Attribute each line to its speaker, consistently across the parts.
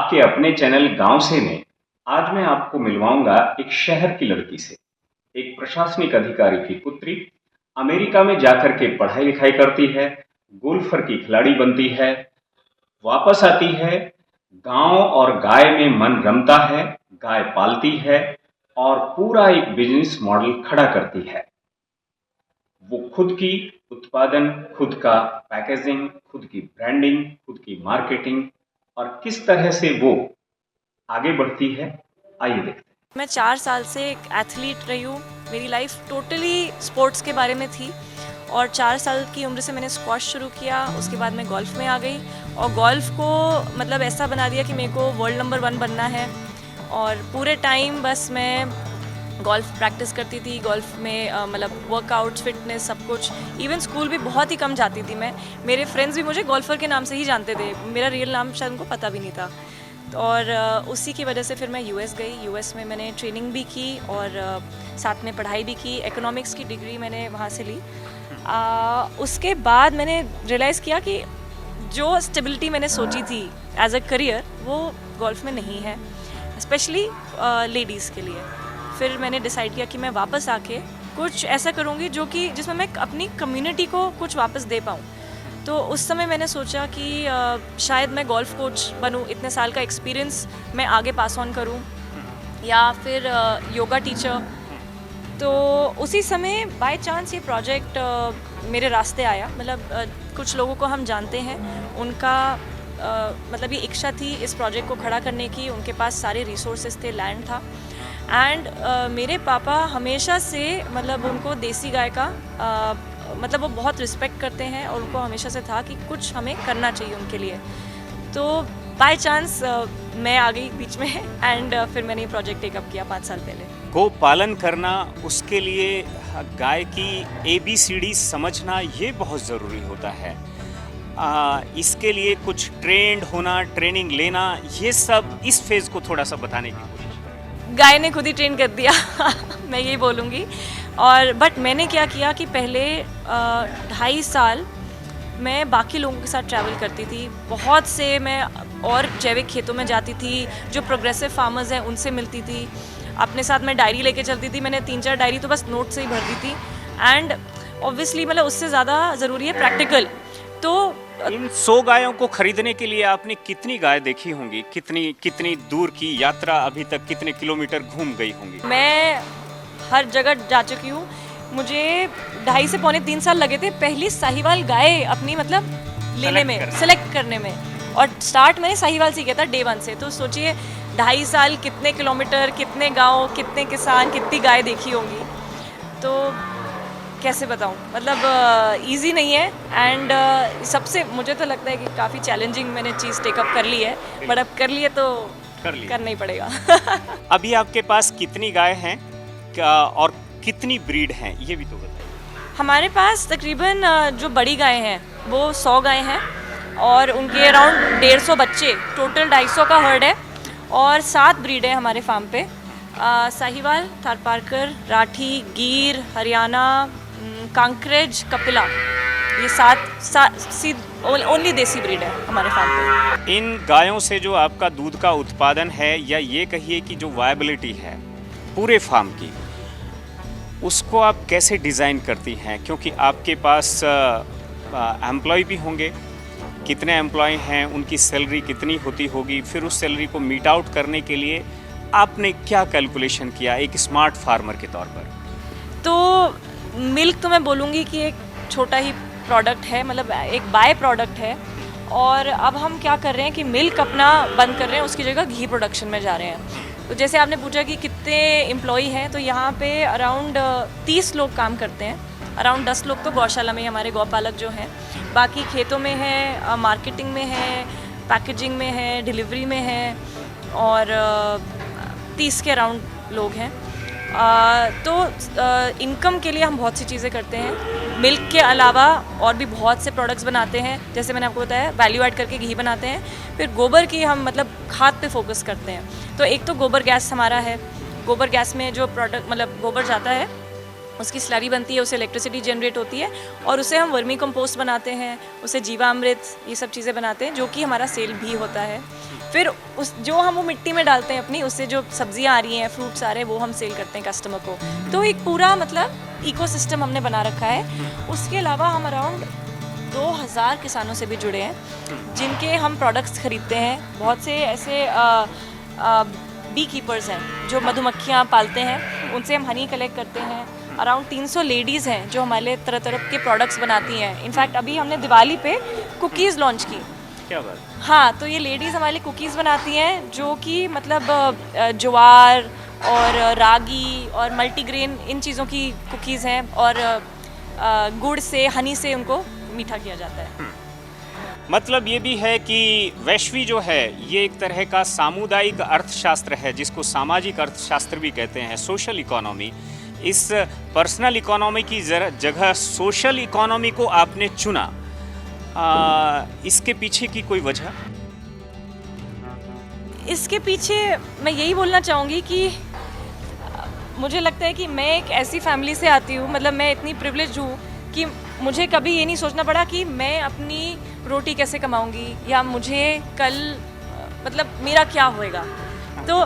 Speaker 1: आपके अपने चैनल गांव से में आज मैं आपको मिलवाऊंगा एक शहर की लड़की से। एक प्रशासनिक अधिकारी की पुत्री अमेरिका में जाकर के पढ़ाई लिखाई करती है, गोल्फर की खिलाड़ी बनती है, वापस आती है, गांव और गाय में मन रमता है, गाय पालती है और पूरा एक बिजनेस मॉडल खड़ा करती है। वो खुद की उत्पादन, खुद का पैकेजिंग, खुद की ब्रांडिंग, खुद की मार्केटिंग और किस तरह से वो आगे बढ़ती है, आइए देखते हैं।
Speaker 2: मैं 4 साल से एक एथलीट रही हूँ। मेरी लाइफ टोटली स्पोर्ट्स के बारे में थी और 4 साल की उम्र से मैंने स्क्वॉश शुरू किया। उसके बाद मैं गोल्फ में आ गई और गोल्फ को मतलब ऐसा बना दिया कि मेरे को वर्ल्ड नंबर 1 बनना है। और पूरे टाइम बस मैं गोल्फ प्रैक्टिस करती थी। गोल्फ में मतलब वर्कआउट्स, फिटनेस, सब कुछ। इवन स्कूल भी बहुत ही कम जाती थी मैं। मेरे फ्रेंड्स भी मुझे गोल्फर के नाम से ही जानते थे, मेरा रियल नाम शायद उनको पता भी नहीं था। और उसी की वजह से फिर मैं यूएस गई। यूएस में मैंने ट्रेनिंग भी की और साथ में पढ़ाई भी की। इकोनॉमिक्स की डिग्री मैंने वहाँ से ली। उसके बाद मैंने रियलाइज़ किया कि जो स्टेबिलिटी मैंने सोची थी एज अ करियर, वो गोल्फ में नहीं है, स्पेशली लेडीज़ के लिए। फिर मैंने डिसाइड किया कि मैं वापस आके कुछ ऐसा करूँगी जो कि जिसमें मैं अपनी कम्युनिटी को कुछ वापस दे पाऊँ। तो उस समय मैंने सोचा कि शायद मैं गोल्फ कोच बनूं, इतने साल का एक्सपीरियंस मैं आगे पास ऑन करूं, या फिर योगा टीचर। तो उसी समय बाय चांस ये प्रोजेक्ट मेरे रास्ते आया। मतलब कुछ लोगों को हम जानते हैं, उनका मतलब ये इच्छा थी इस प्रोजेक्ट को खड़ा करने की। उनके पास सारे रिसोर्सेज थे, लैंड था। एंड मेरे पापा हमेशा से मतलब उनको देसी गाय का मतलब वो बहुत रिस्पेक्ट करते हैं और उनको हमेशा से था कि कुछ हमें करना चाहिए उनके लिए। तो बाय चांस मैं आ गई बीच में एंड फिर मैंने ये प्रोजेक्ट टेकअप किया 5 साल पहले।
Speaker 3: गो पालन करना, उसके लिए गाय की ABCD समझना ये बहुत ज़रूरी होता है। इसके लिए कुछ ट्रेंड होना, ट्रेनिंग लेना, ये सब इस फेज़ को थोड़ा सा बताने की कोशिश करें।
Speaker 2: गाय ने खुद ही ट्रेन कर दिया मैं यही बोलूँगी। और बट मैंने क्या किया कि पहले 2.5 साल मैं बाकी लोगों के साथ ट्रैवल करती थी। बहुत से मैं और जैविक खेतों में जाती थी, जो प्रोग्रेसिव फार्मर्स हैं उनसे मिलती थी। अपने साथ मैं डायरी लेके चलती थी। मैंने 3-4 डायरी तो बस नोट से ही भर दी थी। एंड ऑब्वियसली मतलब उससे ज़्यादा ज़रूरी है प्रैक्टिकल। तो
Speaker 3: इन 100 गायों को खरीदने के लिए आपने कितनी गाय देखी होंगी? कितनी दूर की यात्रा, अभी तक कितने किलोमीटर घूम गई होंगी?
Speaker 2: मैं हर जगह जा चुकी हूँ। मुझे 2.5 से पौने 3 साल लगे थे पहली साहिवाल गाय अपनी मतलब लेने में, सेलेक्ट करने में। और स्टार्ट मैंने साहिवाल से किया था, डे 1 से। तो सोचिए 2.5 साल, कितने किलोमीटर, कितने गांव, कितने किसान, कितनी गाय देखी होंगी। तो कैसे बताऊं, मतलब इजी नहीं है। एंड सबसे मुझे तो लगता है कि काफ़ी चैलेंजिंग मैंने चीज़ टेकअप कर ली है, बट अब कर लिए तो करना ही पड़ेगा
Speaker 3: अभी आपके पास कितनी गाय हैं और कितनी ब्रीड हैं, ये भी तो बताइए।
Speaker 2: हमारे पास तकरीबन जो बड़ी गाय हैं वो 100 गाय हैं और उनके अराउंड 150 बच्चे, टोटल 250 का हर्ड है। और 7 ब्रीड है हमारे फार्म पे। साहिवाल, थारपारकर, राठी, गिर, हरियाणा, कांकरेज, कपिला, ये 7 ओनली देसी ब्रीड है हमारे फार्म पे।
Speaker 3: इन गायों से जो आपका दूध का उत्पादन है, या ये कहिए कि जो वायबिलिटी है पूरे फार्म की, उसको आप कैसे डिज़ाइन करती हैं? क्योंकि आपके पास एम्प्लॉय भी होंगे। कितने एम्प्लॉय हैं, उनकी सैलरी कितनी होती होगी, फिर उस सैलरी को मीट आउट करने के लिए आपने क्या कैलकुलेशन किया एक स्मार्ट फार्मर के तौर पर?
Speaker 2: तो मिल्क तो मैं बोलूँगी कि एक छोटा ही प्रोडक्ट है, मतलब एक बाय प्रोडक्ट है। और अब हम क्या कर रहे हैं कि मिल्क अपना बंद कर रहे हैं, उसकी जगह घी प्रोडक्शन में जा रहे हैं। तो जैसे आपने पूछा कि कितने एम्प्लॉय हैं, तो यहाँ पे अराउंड 30 लोग काम करते हैं। अराउंड 10 लोग तो गौशाला में हमारे गौपालक जो हैं, बाकी खेतों में है, मार्केटिंग में है, पैकेजिंग में है, डिलीवरी में है, और 30 के अराउंड लोग हैं। तो इनकम के लिए हम बहुत सी चीज़ें करते हैं। मिल्क के अलावा और भी बहुत से प्रोडक्ट्स बनाते हैं, जैसे मैंने आपको बताया वैल्यू ऐड करके घी बनाते हैं। फिर गोबर की हम मतलब खाद पे फोकस करते हैं। तो एक तो गोबर गैस हमारा है। गोबर गैस में जो प्रोडक्ट मतलब गोबर जाता है उसकी स्लरी बनती है, उससे इलेक्ट्रिसिटी जनरेट होती है और उससे हम वर्मी कंपोस्ट बनाते हैं, उससे जीवामृत, ये सब चीज़ें बनाते हैं जो कि हमारा सेल भी होता है। फिर उस जो हम वो मिट्टी में डालते हैं अपनी, उससे जो सब्जियां आ रही हैं, फ्रूट्स आ रहे हैं, वो हम सेल करते हैं कस्टमर को। तो एक पूरा मतलब इकोसिस्टम हमने बना रखा है। उसके अलावा हम अराउंड 2000 किसानों से भी जुड़े हैं जिनके हम प्रोडक्ट्स खरीदते हैं। बहुत से ऐसे बी कीपर्स हैं जो मधुमक्खियाँ पालते हैं, उनसे हम हनी कलेक्ट करते हैं। अराउंड 300 लेडीज़ हैं जो हमारे लिए तरह तरह के प्रोडक्ट्स बनाती हैं। इनफैक्ट अभी हमने दिवाली पे कुकीज़ लॉन्च की।
Speaker 3: क्या बात।
Speaker 2: हाँ, तो ये लेडीज़ हमारे लिए कुकीज़ बनाती हैं जो कि मतलब ज्वार और रागी और मल्टीग्रेन इन चीज़ों की कुकीज़ हैं और गुड़ से, हनी से उनको मीठा किया जाता है।
Speaker 3: मतलब ये भी है कि वैश्वी जो है ये एक तरह का सामुदायिक अर्थशास्त्र है, जिसको सामाजिक अर्थशास्त्र भी कहते हैं, सोशल इकोनॉमी। इस पर्सनल इकोनॉमी की जगह सोशल इकोनॉमी को आपने चुना, इसके पीछे की कोई वजह?
Speaker 2: इसके पीछे मैं यही बोलना चाहूँगी कि मुझे लगता है कि मैं एक ऐसी फैमिली से आती हूँ, मतलब मैं इतनी प्रिविलेज हूँ कि मुझे कभी ये नहीं सोचना पड़ा कि मैं अपनी रोटी कैसे कमाऊँगी या मुझे कल मतलब मेरा क्या होएगा। तो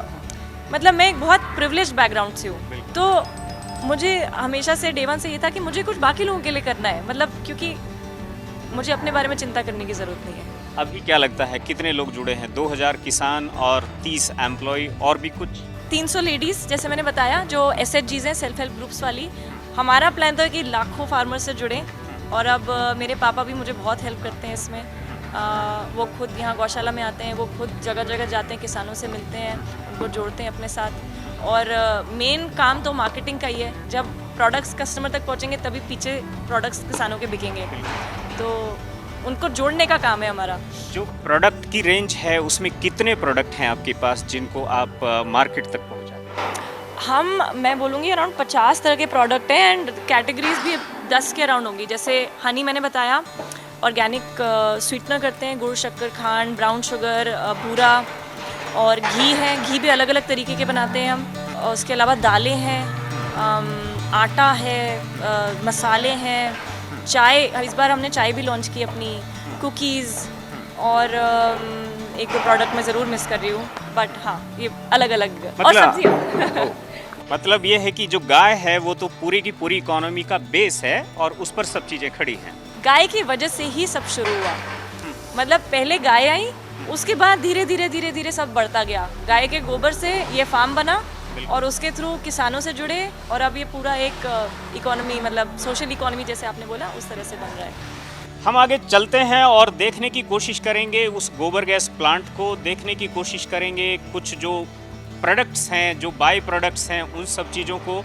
Speaker 2: मतलब मैं एक बहुत प्रिविलेज बैकग्राउंड से हूँ, तो मुझे हमेशा से डे वन से ये था कि मुझे कुछ बाकी लोगों के लिए करना है, मतलब क्योंकि मुझे अपने बारे में चिंता करने की ज़रूरत नहीं है।
Speaker 3: अभी क्या लगता है कितने लोग जुड़े हैं? 2000 किसान और 30 एम्प्लॉय और भी कुछ?
Speaker 2: 300 लेडीज़ जैसे मैंने बताया जो SHGs हैं, सेल्फ हेल्प ग्रुप्स वाली। हमारा प्लान था कि लाखों फार्मर से जुड़ें और अब मेरे पापा भी मुझे बहुत हेल्प करते हैं इसमें। वो खुद यहाँ गौशाला में आते हैं, वो खुद जगह जगह जाते हैं, किसानों से मिलते हैं, उनको जोड़ते हैं अपने साथ। और मेन काम तो मार्केटिंग का ही है। जब प्रोडक्ट्स कस्टमर तक पहुँचेंगे तभी पीछे प्रोडक्ट्स किसानों के बिकेंगे, तो उनको जोड़ने का काम है हमारा।
Speaker 3: जो प्रोडक्ट की रेंज है उसमें कितने प्रोडक्ट हैं आपके पास जिनको आप मार्केट तक पहुंचाते हैं?
Speaker 2: मैं बोलूँगी अराउंड 50 तरह के प्रोडक्ट हैं एंड कैटेगरीज भी 10 के अराउंड होंगी। जैसे हनी मैंने बताया, ऑर्गेनिक स्वीटनर करते हैं, गुड़, शक्कर, खांड, ब्राउन शुगर, बूरा, और घी है। घी भी अलग अलग तरीके के बनाते हैं हम। और उसके अलावा दालें हैं, आटा है, मसाले हैं, चाय, इस बार हमने चाय भी लॉन्च की अपनी, कुकीज़, और एक दो प्रोडक्ट मैं ज़रूर मिस कर रही हूँ, बट हाँ ये अलग अलग और सब्जियाँ।
Speaker 3: मतलब ये है कि जो गाय है वो तो पूरी की पूरी इकोनॉमी का बेस है और उस पर सब चीज़ें खड़ी हैं।
Speaker 2: गाय की वजह से ही सब शुरू हुआ। मतलब पहले गाय आई, उसके बाद धीरे धीरे धीरे धीरे सब बढ़ता गया। गाय के गोबर से ये फार्म बना और उसके थ्रू किसानों से जुड़े और अब ये पूरा एक इकोनॉमी, मतलब सोशल इकोनॉमी जैसे आपने बोला, उस तरह से बन रहा है।
Speaker 3: हम आगे चलते हैं और देखने की कोशिश करेंगे उस गोबर गैस प्लांट को, देखने की कोशिश करेंगे कुछ जो प्रोडक्ट्स हैं, जो बाई प्रोडक्ट्स हैं, उन सब चीज़ों को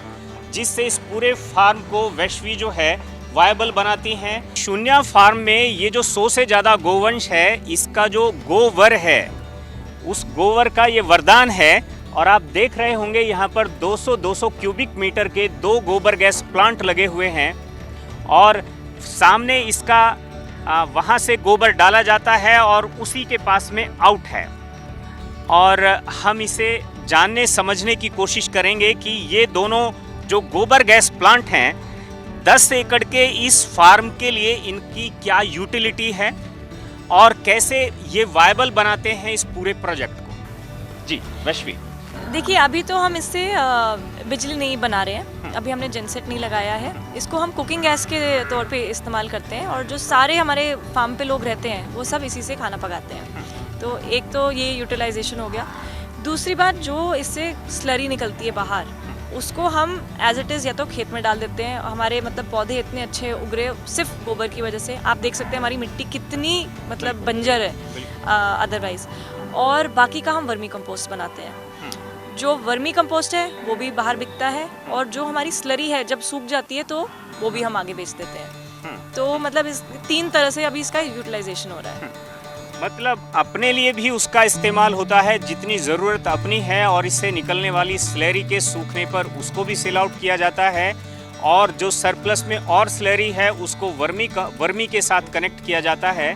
Speaker 3: जिससे इस पूरे फार्म को वैश्वी जो है वायबल बनाती हैं। शून्या फार्म में ये जो 100 से ज़्यादा गोवंश है, इसका जो गोवर है उस गोवर का ये वरदान है। और आप देख रहे होंगे यहाँ पर 200 क्यूबिक मीटर के 2 गोबर गैस प्लांट लगे हुए हैं और सामने इसका वहाँ से गोबर डाला जाता है और उसी के पास में आउट है। और हम इसे जानने समझने की कोशिश करेंगे कि ये दोनों जो गोबर गैस प्लांट हैं 10 एकड़ के इस फार्म के लिए इनकी क्या यूटिलिटी है और कैसे ये वायबल बनाते हैं इस पूरे प्रोजेक्ट को। जी वैश्वी।
Speaker 2: देखिए, अभी तो हम इससे बिजली नहीं बना रहे हैं, अभी हमने जेनसेट नहीं लगाया है। इसको हम कुकिंग गैस के तौर पे इस्तेमाल करते हैं और जो सारे हमारे फार्म पे लोग रहते हैं वो सब इसी से खाना पकाते हैं। तो एक तो ये यूटिलाइजेशन हो गया। दूसरी बात, जो इससे स्लरी निकलती है बाहर, उसको हम एज इट इज़ या तो खेत में डाल देते हैं। हमारे मतलब पौधे इतने अच्छे उग रहे सिर्फ गोबर की वजह से। आप देख सकते हैं हमारी मिट्टी कितनी मतलब बंजर है अदरवाइज़। और बाकी का हम वर्मी कंपोस्ट बनाते हैं। जो वर्मी कंपोस्ट है वो भी बाहर बिकता है और जो हमारी स्लरी है जब सूख जाती है तो वो भी हम आगे बेच देते हैं। तो मतलब इस 3 तरह से अभी इसका यूटिलाइजेशन हो रहा है।
Speaker 3: मतलब अपने लिए भी उसका इस्तेमाल होता है जितनी ज़रूरत अपनी है और इससे निकलने वाली स्लरी के सूखने पर उसको भी सेल आउट किया जाता है और जो सरप्लस में और स्लरी है उसको वर्मी के साथ कनेक्ट किया जाता है।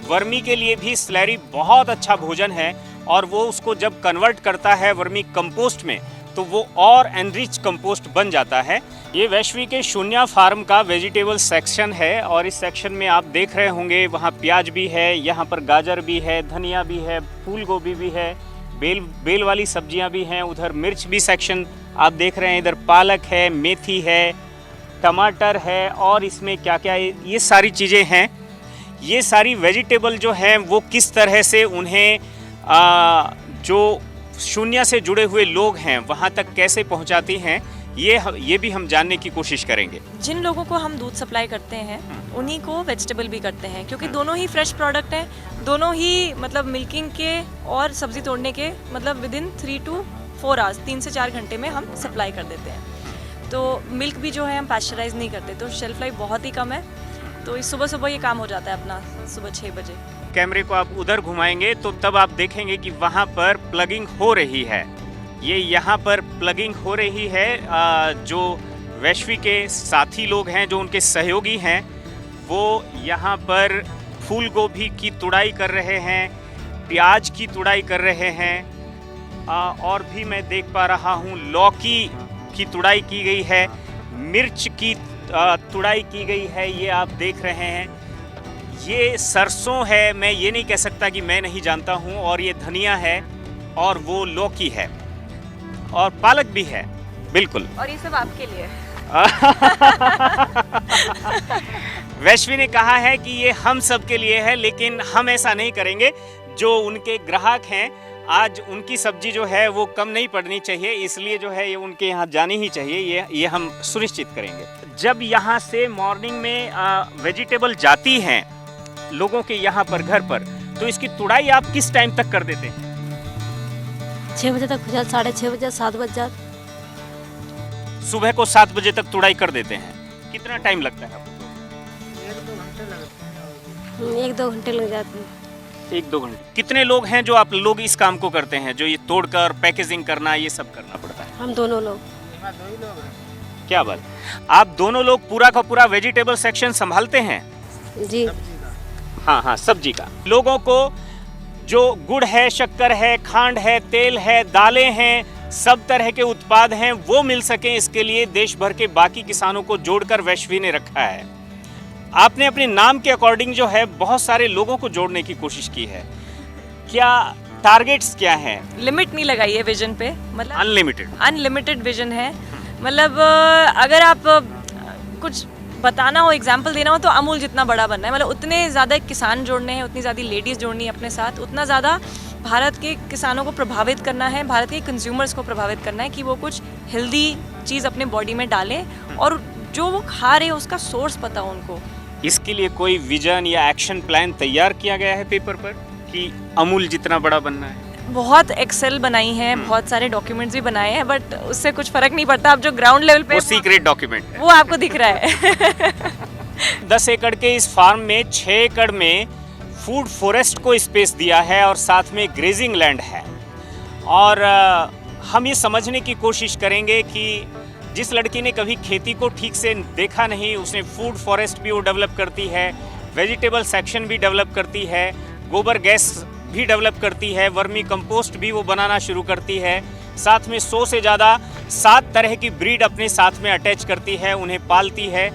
Speaker 3: वर्मी के लिए भी स्लरी बहुत अच्छा भोजन है और वो उसको जब कन्वर्ट करता है वर्मी कंपोस्ट में तो वो और एनरिच कंपोस्ट बन जाता है। ये वैश्वी के शून्या फार्म का वेजिटेबल सेक्शन है और इस सेक्शन में आप देख रहे होंगे वहाँ प्याज भी है, यहाँ पर गाजर भी है, धनिया भी है, फूल गोभी भी है, बेल वाली सब्जियाँ भी हैं, उधर मिर्च भी सेक्शन आप देख रहे हैं, इधर पालक है, मेथी है, टमाटर है और इसमें क्या क्या ये सारी चीज़ें हैं। ये सारी वेजिटेबल जो हैं वो किस तरह से उन्हें जो शून्य से जुड़े हुए लोग हैं वहाँ तक कैसे पहुँचाती हैं, ये भी हम जानने की कोशिश करेंगे।
Speaker 2: जिन लोगों को हम दूध सप्लाई करते हैं उन्हीं को वेजिटेबल भी करते हैं, क्योंकि दोनों ही फ्रेश प्रोडक्ट हैं, दोनों ही मतलब मिल्किंग के और सब्जी तोड़ने के मतलब विद इन 3 to 4 आवर्स 3 से 4 घंटे में हम सप्लाई कर देते हैं। तो मिल्क भी जो है हम पैस्चराइज नहीं करते, तो शेल्फ लाइफ बहुत ही कम है। तो इस सुबह सुबह ये काम हो जाता है अपना सुबह 6 बजे।
Speaker 3: कैमरे को आप उधर घुमाएंगे तो तब आप देखेंगे कि वहाँ पर प्लगिंग हो रही है। ये यहाँ पर प्लगिंग हो रही है। जो वैश्वी के साथी लोग हैं, जो उनके सहयोगी हैं, वो यहाँ पर फूल गोभी की तुड़ाई कर रहे हैं, प्याज की तुड़ाई कर रहे हैं और भी मैं देख पा रहा हूँ लौकी की तुड़ाई की गई है, मिर्च की तुड़ाई की गई है, ये आप देख रहे हैं। ये सरसों है, मैं ये नहीं कह सकता कि मैं नहीं जानता हूँ, और ये धनिया है और वो लौकी है और पालक भी है, बिल्कुल।
Speaker 2: और ये सब आपके लिए
Speaker 3: वैश्वी ने कहा है कि ये हम सब के लिए है, लेकिन हम ऐसा नहीं करेंगे। जो उनके ग्राहक हैं, आज उनकी सब्जी जो है वो कम नहीं पड़नी चाहिए, इसलिए जो है ये उनके यहाँ जानी ही चाहिए, ये हम सुनिश्चित करेंगे। जब यहाँ से मॉर्निंग में वेजिटेबल जाती हैं लोगों के यहाँ पर घर पर, तो इसकी तुड़ाई आप किस टाइम तक कर देते हैं?
Speaker 4: 6 बजे तक हो जाता, 6:30 बजे, 7 बज जाता।
Speaker 3: सुबह को 7 बजे तक तुड़ाई कर देते हैं। कितना टाइम लगता है आपको?
Speaker 4: 1-2 घंटे लग जाते हैं।
Speaker 3: 1-2 घंटे। कितने लोग हैं जो आप लोग इस काम को करते हैं, जो ये तोड़कर पैकेजिंग करना, ये सब करना पड़ता है?
Speaker 4: हम दोनों लोग।
Speaker 3: क्या बात, आप दोनों लोग पूरा का पूरा वेजिटेबल सेक्शन संभालते हैं?
Speaker 4: जी
Speaker 3: हाँ, सब्जी का। लोगों को जो गुड़ है, शक्कर है, खांड है, तेल है, दालें हैं, सब तरह के उत्पाद हैं, वो मिल सके, इसके लिए देश भर के बाकी किसानों को जोड़कर वैश्वी ने रखा है। आपने अपने नाम के अकॉर्डिंग जो है बहुत सारे लोगों को जोड़ने की कोशिश की है। क्या टारगेट्स क्या हैं?
Speaker 2: लिमिट नहीं लगाई है विजन पे, मतलब अनलिमिटेड विजन है। मतलब अगर आप कुछ बताना हो, एग्जाम्पल देना हो, तो अमूल जितना बड़ा बनना है, मतलब उतने ज़्यादा किसान जोड़ने हैं, उतनी ज़्यादा लेडीज़ जोड़नी है अपने साथ, उतना ज़्यादा भारत के किसानों को प्रभावित करना है, भारत के कंज्यूमर्स को प्रभावित करना है कि वो कुछ हेल्दी चीज़ अपने बॉडी में डालें और जो वो खा रहे हैं उसका सोर्स पता हो उनको।
Speaker 3: इसके लिए कोई विजन या एक्शन प्लान तैयार किया गया है पेपर पर कि अमूल जितना बड़ा बनना है?
Speaker 2: बहुत एक्सेल बनाई हैं, बहुत सारे डॉक्यूमेंट्स भी बनाए हैं, बट उससे कुछ फर्क नहीं पड़ता। आप जो ग्राउंड लेवल पे,
Speaker 3: वो सीक्रेट डॉक्यूमेंट है,
Speaker 2: वो आपको दिख रहा है।
Speaker 3: 10 एकड़ के इस फार्म में 6 एकड़ में फूड फॉरेस्ट को स्पेस दिया है और साथ में ग्रेजिंग लैंड है। और हम ये समझने की कोशिश करेंगे कि जिस लड़की ने कभी खेती को ठीक से देखा नहीं, उसने फूड फॉरेस्ट भी वो डेवलप करती है, वेजिटेबल सेक्शन भी डेवलप करती है, गोबर गैस भी डेवलप करती है, वर्मी कंपोस्ट भी वो बनाना शुरू करती है, साथ में 100 से ज़्यादा 7 तरह की ब्रीड अपने साथ में अटैच करती है, उन्हें पालती है।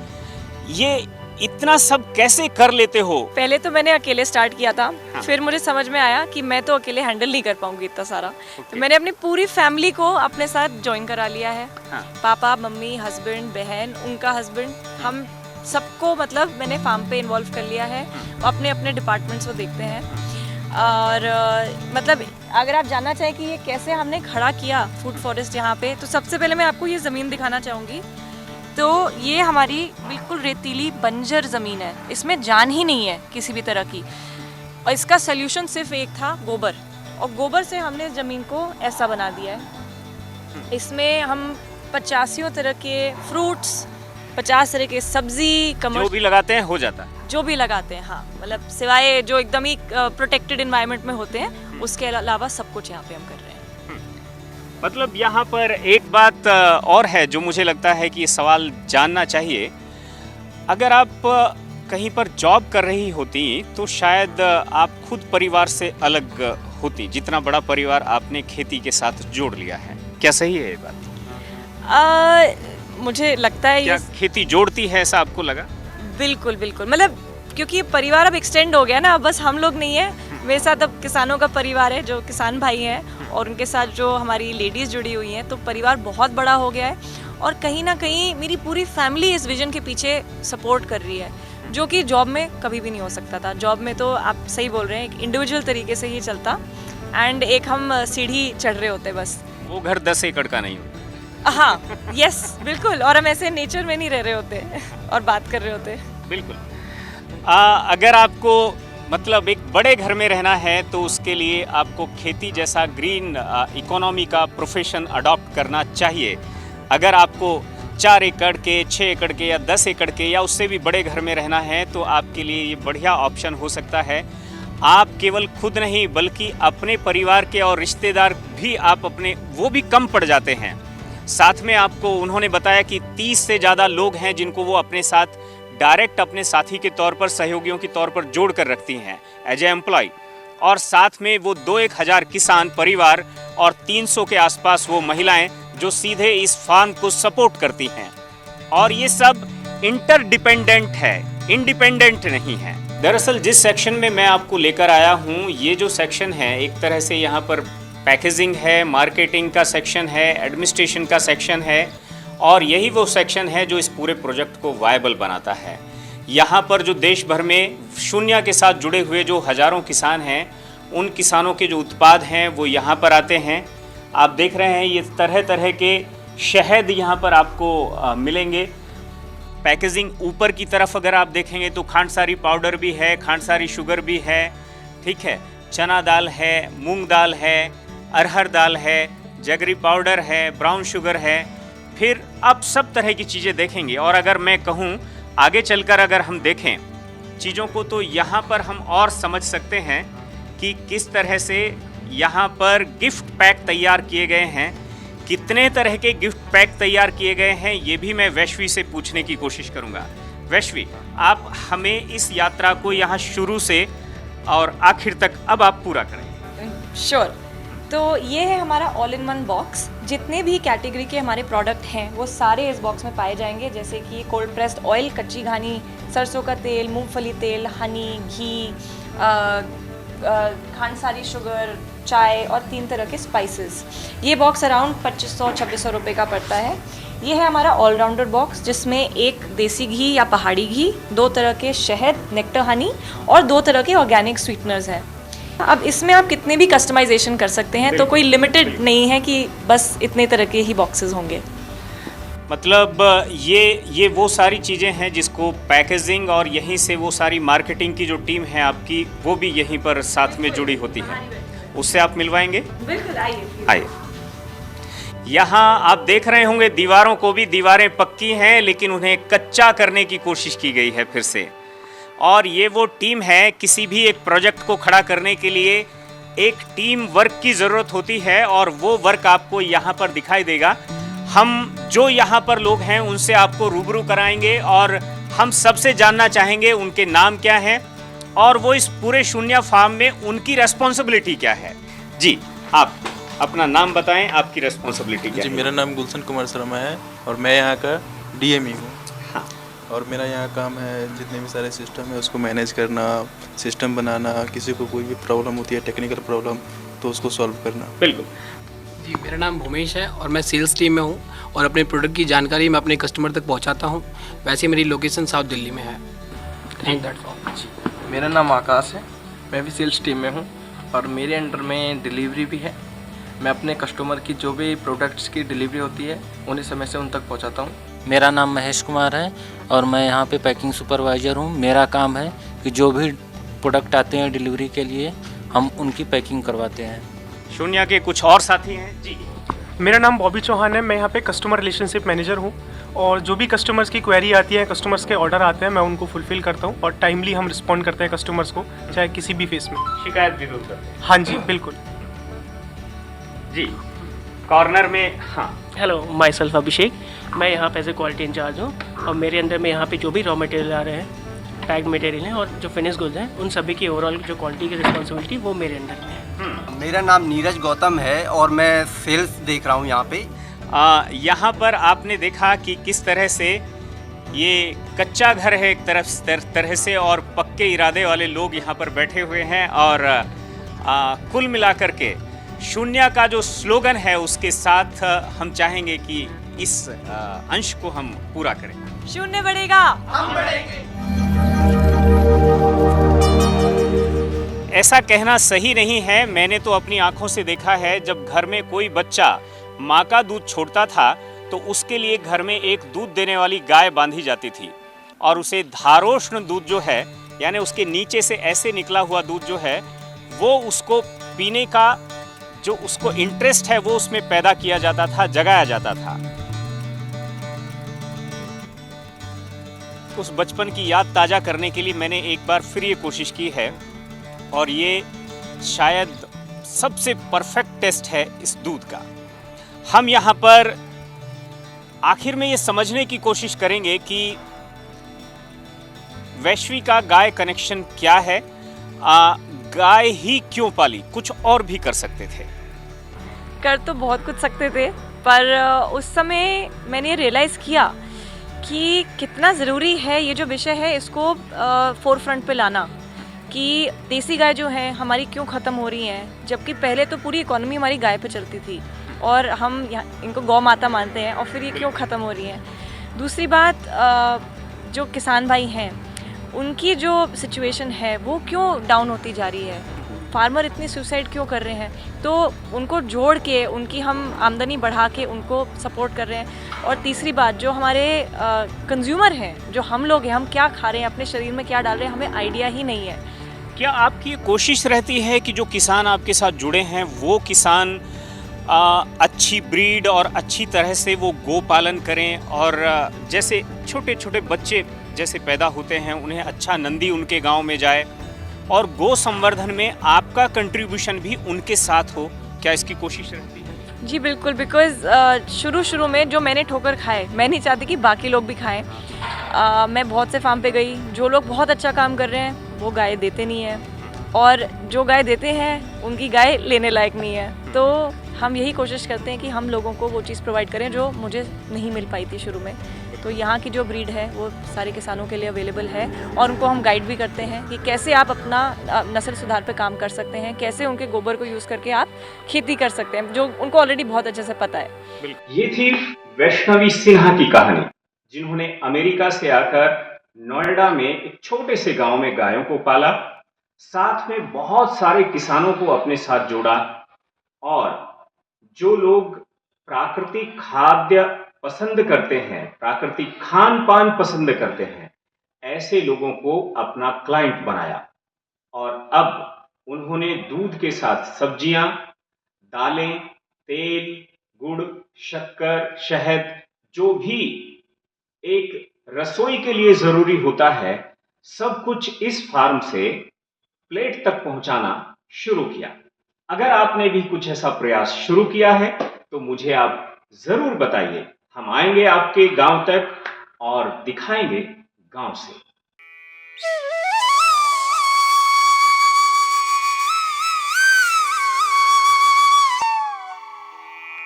Speaker 3: ये इतना सब कैसे कर लेते हो?
Speaker 2: पहले तो मैंने अकेले स्टार्ट किया था, फिर मुझे समझ में आया कि मैं तो अकेले हैंडल नहीं कर पाऊंगी इतना सारा, तो मैंने अपनी पूरी फैमिली को अपने साथ ज्वाइन करा लिया है। पापा, मम्मी, हस्बैंड, बहन, उनका हस्बैंड, हम सबको मतलब मैंने फार्म पे इन्वॉल्व कर लिया है। अपने अपने डिपार्टमेंट्स को देखते हैं। और मतलब अगर आप जानना चाहें कि ये कैसे हमने खड़ा किया फूड फॉरेस्ट यहाँ पे, तो सबसे पहले मैं आपको ये ज़मीन दिखाना चाहूँगी। तो ये हमारी बिल्कुल रेतीली बंजर ज़मीन है, इसमें जान ही नहीं है किसी भी तरह की, और इसका सल्यूशन सिर्फ एक था, गोबर। और गोबर से हमने ज़मीन को ऐसा बना दिया है। इसमें हम 85 तरह के फ्रूट्स, 50 तरह के सब्जी,
Speaker 3: जो भी लगाते हैं हो जाता है,
Speaker 2: जो भी लगाते हैं, हाँ, मतलब सिवाय जो एकदम ही प्रोटेक्टेड एनवायरनमेंट में होते हैं, उसके अलावा सब कुछ यहाँ पे हम कर रहे हैं।
Speaker 3: मतलब यहाँ पर एक बात और है जो मुझे लगता है कि ये सवाल जानना चाहिए। अगर आप कहीं पर जॉब कर रही होती तो शायद आप खुद परिवार से अलग होती, जितना बड़ा परिवार आपने खेती के साथ जोड़ लिया है। क्या सही है ये बात?
Speaker 2: मुझे लगता है
Speaker 3: क्या
Speaker 2: ये
Speaker 3: खेती जोड़ती है, ऐसा आपको लगा?
Speaker 2: बिल्कुल बिल्कुल, मतलब क्योंकि ये परिवार अब एक्सटेंड हो गया ना, अब बस हम लोग नहीं है, मेरे साथ अब किसानों का परिवार है, जो किसान भाई हैं और उनके साथ जो हमारी लेडीज़ जुड़ी हुई हैं, तो परिवार बहुत बड़ा हो गया है और कहीं ना कहीं मेरी पूरी फैमिली इस विजन के पीछे सपोर्ट कर रही है, जो कि जॉब में कभी भी नहीं हो सकता था। जॉब में तो आप सही बोल रहे हैं, एक इंडिविजुअल तरीके से ही चलता एंड एक हम सीढ़ी चढ़ रहे होते बस।
Speaker 3: वो घर 10 एकड़ का नहीं होता।
Speaker 2: हाँ यस बिल्कुल, और हम ऐसे नेचर में नहीं रह रहे होते और बात कर रहे होते।
Speaker 3: बिल्कुल। अगर आपको मतलब एक बड़े घर में रहना है तो उसके लिए आपको खेती जैसा ग्रीन इकोनॉमी का प्रोफेशन अडॉप्ट करना चाहिए। अगर आपको 4 एकड़ के, 6 एकड़ के या 10 एकड़ के या उससे भी बड़े घर में रहना है तो आपके लिए ये बढ़िया ऑप्शन हो सकता है। आप केवल खुद नहीं बल्कि अपने परिवार के और रिश्तेदार भी आप अपने वो भी कम पड़ जाते हैं। साथ में आपको उन्होंने बताया कि 30 से ज़्यादा लोग हैं जिनको वो अपने साथ डायरेक्ट अपने साथी के तौर पर, सहयोगियों के तौर पर जोड़ कर रखती हैं एज ए एम्प्लॉय, और साथ में वो 2-1 हज़ार किसान परिवार और 300 के आसपास वो महिलाएं जो सीधे इस फार्म को सपोर्ट करती हैं। और ये सब इंटरडिपेंडेंट है, इंडिपेंडेंट नहीं है। दरअसल जिस सेक्शन में मैं आपको लेकर आया हूँ, ये जो सेक्शन है एक तरह से यहाँ पर पैकेजिंग है, मार्केटिंग का सेक्शन है, एडमिनिस्ट्रेशन का सेक्शन है, और यही वो सेक्शन है जो इस पूरे प्रोजेक्ट को वायबल बनाता है। यहाँ पर जो देश भर में शून्य के साथ जुड़े हुए जो हज़ारों किसान हैं, उन किसानों के जो उत्पाद हैं वो यहाँ पर आते हैं। आप देख रहे हैं ये तरह तरह के शहद यहाँ पर आपको मिलेंगे। पैकेजिंग ऊपर की तरफ अगर आप देखेंगे तो खांडसारी पाउडर भी है, खांडसारी शुगर भी है, ठीक है, चना दाल है, मूंग दाल है, अरहर दाल है, जगरी पाउडर है, ब्राउन शुगर है, फिर अब सब तरह की चीज़ें देखेंगे। और अगर मैं कहूँ आगे चलकर अगर हम देखें चीज़ों को तो यहाँ पर हम और समझ सकते हैं कि किस तरह से यहाँ पर गिफ्ट पैक तैयार किए गए हैं। कितने तरह के गिफ्ट पैक तैयार किए गए हैं ये भी मैं वैश्वी से पूछने की कोशिश करूँगा। वैश्वी, आप हमें इस यात्रा को यहाँ शुरू से और आखिर तक अब आप पूरा करें।
Speaker 2: श्योर। तो ये है हमारा ऑल इन वन बॉक्स। जितने भी कैटेगरी के हमारे प्रोडक्ट हैं वो सारे इस बॉक्स में पाए जाएंगे, जैसे कि कोल्ड प्रेस्ड ऑयल, कच्ची घानी, सरसों का तेल, मूंगफली तेल, हनी, घी, खांडसारी शुगर, चाय और 3 तरह के स्पाइसेस। ये बॉक्स अराउंड 2500-2600 रुपये का पड़ता है। ये है हमारा ऑलराउंडर बॉक्स, जिसमें एक देसी घी या पहाड़ी घी, 2 तरह के शहद, नेक्टर हनी और 2 तरह के ऑर्गेनिक स्वीटनर्स हैं। अब इसमें आप कितने भी कस्टमाइजेशन कर सकते हैं, तो कोई लिमिटेड नहीं है कि बस इतने तरह के ही बॉक्सेस होंगे।
Speaker 3: मतलब ये वो सारी चीज़ें हैं जिसको पैकेजिंग और यहीं से वो सारी मार्केटिंग की जो टीम है आपकी वो भी यहीं पर साथ में जुड़ी होती है। उससे आप मिलवाएंगे?
Speaker 2: बिल्कुल,
Speaker 3: आइए। यहाँ आप देख रहे होंगे दीवारों को भी, दीवारें पक्की हैं लेकिन उन्हें कच्चा करने की कोशिश की गई है फिर से। और ये वो टीम है, किसी भी एक प्रोजेक्ट को खड़ा करने के लिए एक टीम वर्क की ज़रूरत होती है और वो वर्क आपको यहाँ पर दिखाई देगा। हम जो यहाँ पर लोग हैं उनसे आपको रूबरू कराएंगे और हम सबसे जानना चाहेंगे उनके नाम क्या हैं और वो इस पूरे शून्य फार्म में उनकी रेस्पॉन्सिबिलिटी क्या है। जी, आप अपना नाम बताएं, आपकी रेस्पॉन्सिबिलिटी क्या है?
Speaker 5: जी, मेरा नाम गुलशन कुमार शर्मा है और मैं यहाँ का डीएमई हूँ।
Speaker 3: हाँ।
Speaker 5: और मेरा यहाँ काम है जितने भी सारे सिस्टम है उसको मैनेज करना, सिस्टम बनाना, किसी को कोई भी प्रॉब्लम होती है, टेक्निकल प्रॉब्लम, तो उसको सॉल्व करना।
Speaker 3: बिल्कुल।
Speaker 6: जी, मेरा नाम भूमेश है और मैं सेल्स टीम में हूँ और अपने प्रोडक्ट की जानकारी मैं अपने कस्टमर तक पहुँचाता हूँ। वैसे मेरी लोकेशन साउथ दिल्ली में है। Thank that's all.
Speaker 7: मेरा नाम आकाश है, मैं भी सेल्स टीम में हूँ और मेरे अंडर में डिलीवरी भी है। मैं अपने कस्टमर की जो भी प्रोडक्ट्स की डिलीवरी होती है उन्हीं समय से उन तक पहुँचाता हूँ।
Speaker 8: मेरा नाम महेश कुमार है और मैं यहाँ पे पैकिंग सुपरवाइज़र हूँ। मेरा काम है कि जो भी प्रोडक्ट आते हैं डिलीवरी के लिए हम उनकी पैकिंग करवाते हैं।
Speaker 3: शून्य के कुछ और साथी हैं। जी,
Speaker 9: मेरा नाम बॉबी चौहान है, मैं यहाँ पे कस्टमर रिलेशनशिप मैनेजर हूँ और जो भी कस्टमर्स की क्वेरी आती है, कस्टमर्स के ऑर्डर आते हैं, मैं उनको फुलफ़िल करता हूँ और टाइमली हम रिस्पॉन्ड करते हैं कस्टमर्स को, चाहे किसी भी फेस में।
Speaker 3: शिकायत भी दूर करते हैं।
Speaker 9: हाँ जी, बिल्कुल।
Speaker 3: जी, कॉर्नर में। हाँ,
Speaker 10: हेलो, माई सेल्फ अभिषेक, मैं यहाँ पे एज ए क्वालिटी इंचार्ज हूँ और मेरे अंदर में यहाँ पे जो भी रॉ मटेरियल आ रहे हैं, टैग मटेरियल हैं और जो फिनिश गुड्स हैं, उन सभी की ओवरऑल जो क्वालिटी की रिस्पॉन्सिबिलिटी वो मेरे अंडर में है।
Speaker 11: मेरा नाम नीरज गौतम है और मैं सेल्स देख रहा हूँ यहाँ पे।
Speaker 3: यहाँ पर आपने देखा कि किस तरह से ये कच्चा घर है एक तरह से, और पक्के इरादे वाले लोग यहाँ पर बैठे हुए हैं, और कुल मिलाकर के शून्य का जो स्लोगन है उसके साथ हम चाहेंगे कि इस अंश को हम पूरा करें।
Speaker 2: शून्य बढ़ेगा, हम बढ़ेंगे।
Speaker 3: ऐसा कहना सही नहीं है। मैंने तो अपनी आंखों से देखा है, जब घर में कोई बच्चा माँ का दूध छोड़ता था तो उसके लिए घर में एक दूध देने वाली गाय बांधी जाती थी, और उसे धारोष्ण दूध जो है, यानी उसके नीचे से ऐसे निकला हुआ दूध जो है, वो उसको पीने का जो उसको इंटरेस्ट है वो उसमें पैदा किया जाता था, जगाया जाता था। उस बचपन की याद ताज़ा करने के लिए मैंने एक बार फिर ये कोशिश की है, और ये शायद सबसे परफेक्ट टेस्ट है इस दूध का। हम यहाँ पर आखिर में ये समझने की कोशिश करेंगे कि वैश्वी का गाय कनेक्शन क्या है, गाय ही क्यों पाली, कुछ और भी कर सकते थे।
Speaker 2: कर तो बहुत कुछ सकते थे, पर उस समय मैंने रियलाइज़ किया कि कितना ज़रूरी है ये जो विषय है इसको फोर फ्रंट पे लाना, कि देसी गाय जो है हमारी क्यों ख़त्म हो रही हैं, जबकि पहले तो पूरी इकोनॉमी हमारी गाय पे चलती थी और हम इनको गौ माता मानते हैं, और फिर ये क्यों ख़त्म हो रही हैं। दूसरी बात, जो किसान भाई हैं उनकी जो सिचुएशन है वो क्यों डाउन होती जा रही है, फार्मर इतनी सुसाइड क्यों कर रहे हैं, तो उनको जोड़ के उनकी हम आमदनी बढ़ा के उनको सपोर्ट कर रहे हैं। और तीसरी बात, जो हमारे कंज्यूमर हैं, जो हम लोग हैं, हम क्या खा रहे हैं, अपने शरीर में क्या डाल रहे हैं, हमें आइडिया ही नहीं है।
Speaker 3: क्या आपकी कोशिश रहती है कि जो किसान आपके साथ जुड़े हैं वो किसान अच्छी ब्रीड और अच्छी तरह से वो गो पालन करें, और जैसे छोटे छोटे बच्चे जैसे पैदा होते हैं उन्हें अच्छा नंदी उनके गांव में जाए, और गो संवर्धन में आपका कंट्रीब्यूशन भी उनके साथ हो, क्या इसकी कोशिश रहती है?
Speaker 2: जी बिल्कुल, बिकॉज़ शुरू में जो मैंने ठोकर खाए, मैं नहीं चाहती कि बाकी लोग भी खाएं। मैं बहुत से फार्म पे गई, जो लोग बहुत अच्छा काम कर रहे हैं वो गाय देते नहीं है, और जो गाय देते हैं उनकी गाय लेने लायक नहीं है। तो हम यही कोशिश करते हैं कि हम लोगों को वो चीज़ प्रोवाइड करें जो मुझे नहीं मिल पाई थी शुरू में। तो यहाँ की जो ब्रीड है वो सारे किसानों के लिए अवेलेबल है, और उनको हम गाइड भी करते हैं कि कैसे आप अपना नस्ल सुधार पे काम कर सकते हैं, कैसे उनके गोबर को यूज़ करके आप खेती कर सकते हैं, जो उनको ऑलरेडी बहुत अच्छे से पता है।
Speaker 1: ये थी वैष्णवी सिन्हा की कहानी, जिन्होंने अमेरिका से आकर नोएडा में एक छोटे से गांव में गायों को पाला, साथ में बहुत सारे किसानों को अपने साथ जोड़ा, और जो लोग प्राकृतिक खाद्य पसंद करते हैं, प्राकृतिक खान पान पसंद करते हैं, ऐसे लोगों को अपना क्लाइंट बनाया। और अब उन्होंने दूध के साथ सब्जियां, दालें, तेल, गुड़, शक्कर, शहद, जो भी एक रसोई के लिए जरूरी होता है, सब कुछ इस फार्म से प्लेट तक पहुंचाना शुरू किया। अगर आपने भी कुछ ऐसा प्रयास शुरू किया है तो मुझे आप जरूर बताइए। हम आएंगे आपके गांव तक और दिखाएंगे गांव से।